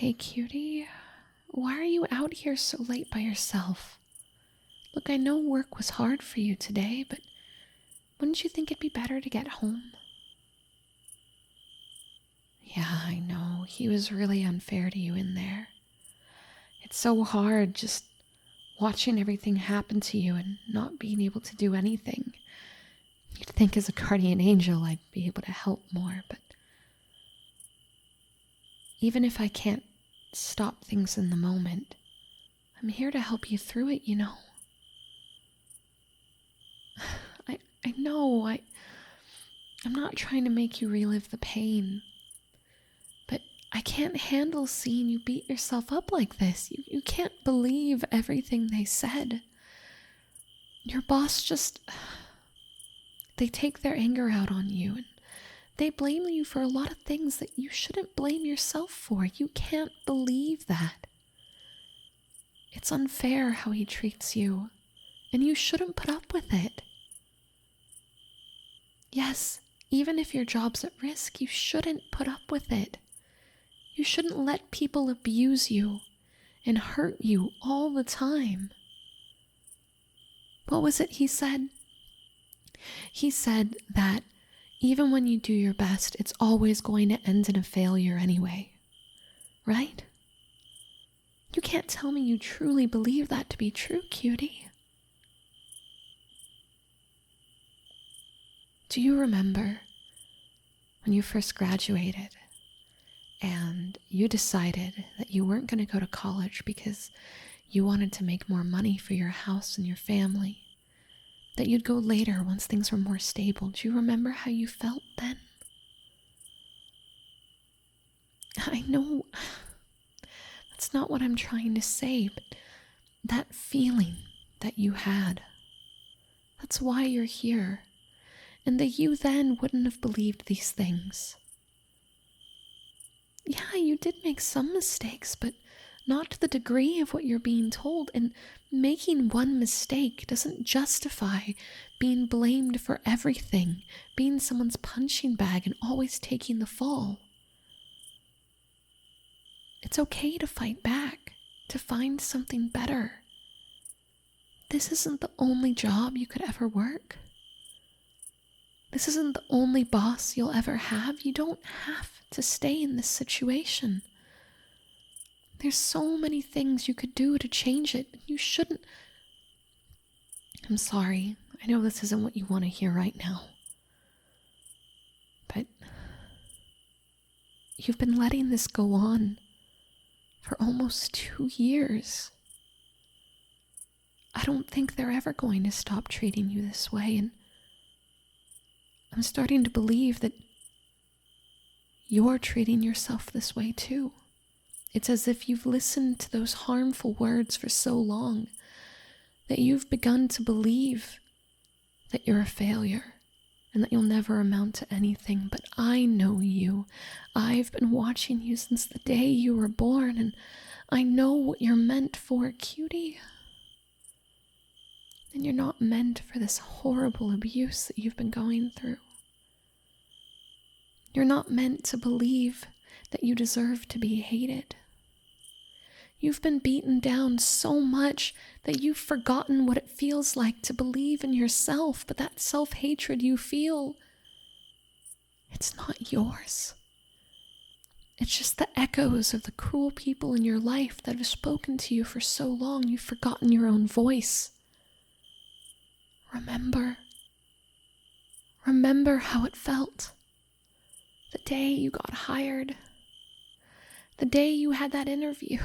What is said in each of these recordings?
Hey, cutie. Why are you out here so late by yourself? Look, I know work was hard for you today, but wouldn't you think it'd be better to get home? Yeah, I know. He was really unfair to you in there. It's so hard just watching everything happen to you and not being able to do anything. You'd think as a guardian angel I'd be able to help more, but even if I can't stop things in the moment, I'm here to help you through it, you know. I know, I'm not trying to make you relive the pain, but I can't handle seeing you beat yourself up like this. You can't believe everything they said. Your boss they take their anger out on you, and they blame you for a lot of things that you shouldn't blame yourself for. You can't believe that. It's unfair how he treats you, and you shouldn't put up with it. Yes, even if your job's at risk, you shouldn't put up with it. You shouldn't let people abuse you and hurt you all the time. What was it he said? He said that even when you do your best, it's always going to end in a failure anyway, right? You can't tell me you truly believe that to be true, cutie. Do you remember when you first graduated and you decided that you weren't going to go to college because you wanted to make more money for your house and your family, that you'd go later once things were more stable? Do you remember how you felt then? I know that's not what I'm trying to say, but that feeling that you had, that's why you're here. And that you then wouldn't have believed these things. Yeah, you did make some mistakes, but not to the degree of what you're being told. And making one mistake doesn't justify being blamed for everything, being someone's punching bag and always taking the fall. It's okay to fight back, to find something better. This isn't the only job you could ever work. This isn't the only boss you'll ever have. You don't have to stay in this situation. There's so many things you could do to change it. You shouldn't. I'm sorry. I know this isn't what you want to hear right now. But you've been letting this go on for almost 2 years. I don't think they're ever going to stop treating you this way, and I'm starting to believe that you're treating yourself this way too. It's as if you've listened to those harmful words for so long that you've begun to believe that you're a failure and that you'll never amount to anything. But I know you. I've been watching you since the day you were born, and I know what you're meant for, cutie. And you're not meant for this horrible abuse that you've been going through. You're not meant to believe that you deserve to be hated. You've been beaten down so much that you've forgotten what it feels like to believe in yourself, but that self-hatred you feel, it's not yours. It's just the echoes of the cruel people in your life that have spoken to you for so long you've forgotten your own voice. Remember how it felt. The day you got hired. The day you had that interview.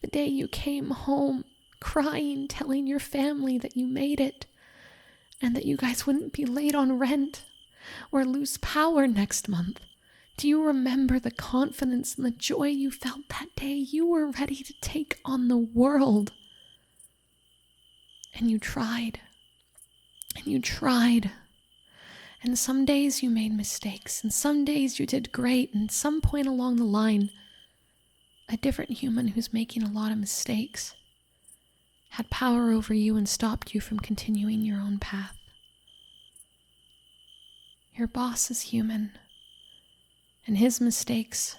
The day you came home crying, telling your family that you made it and that you guys wouldn't be late on rent or lose power next month. Do you remember the confidence and the joy you felt that day? You were ready to take on the world. And you tried. And you tried. And some days you made mistakes, and some days you did great, and some point along the line, a different human who's making a lot of mistakes had power over you and stopped you from continuing your own path. Your boss is human, and his mistakes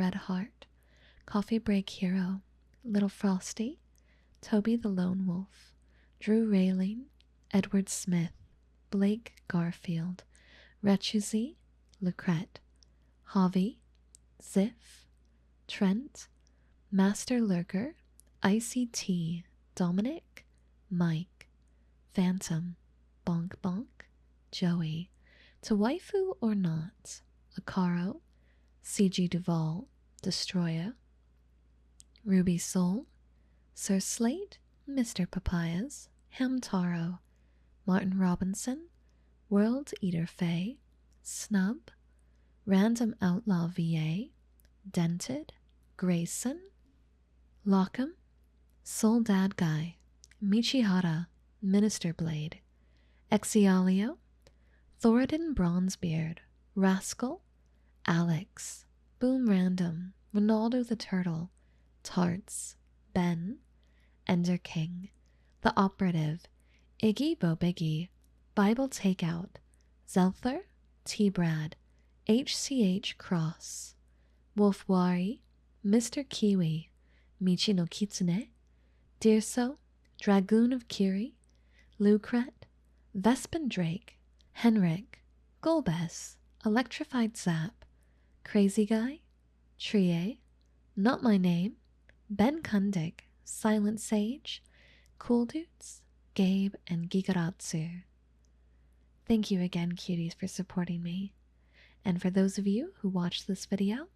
Red Heart, Coffee Break Hero, Little Frosty, Toby the Lone Wolf, Drew Rayling, Edward Smith, Blake Garfield, Rechuzy, Lucrette, Javi, Ziff, Trent, Master Lurker, Icy T, Dominic, Mike, Phantom, Bonk Bonk, Joey, To Waifu or Not, Akaro, CG Duval, Destroya, Ruby Soul, Sir Slate, Mr. Papayas, Hamtaro, Martin Robinson, World Eater Faye, Snub, Random Outlaw VA, Dented, Grayson, Lockham, Soul Dad Guy, Michihara, Minister Blade, Exialio, Thoradin Bronzebeard, Rascal, Alex, Boom Random, Ronaldo the Turtle, Tarts, Ben, Ender King, The Operative, Iggy Bo Biggie, Bible Takeout, Zelther, T-Brad, HCH Cross, Wolfwari, Mr. Kiwi, Michi no Kitsune, Deerso, Dragoon of Kiri, Lucret, Vespin Drake, Henrik, Golbez, Electrified Zap, Crazy Guy, Trie, Not My Name, Ben Kundig, Silent Sage, Cool Dudes, Gabe, and Gigaratsu. Thank you again, cuties, for supporting me. And for those of you who watched this video,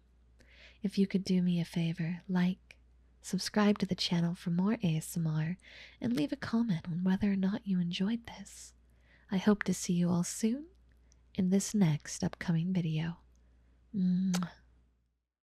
if you could do me a favor, like, subscribe to the channel for more ASMR, and leave a comment on whether or not you enjoyed this. I hope to see you all soon in this next upcoming video. Mwah.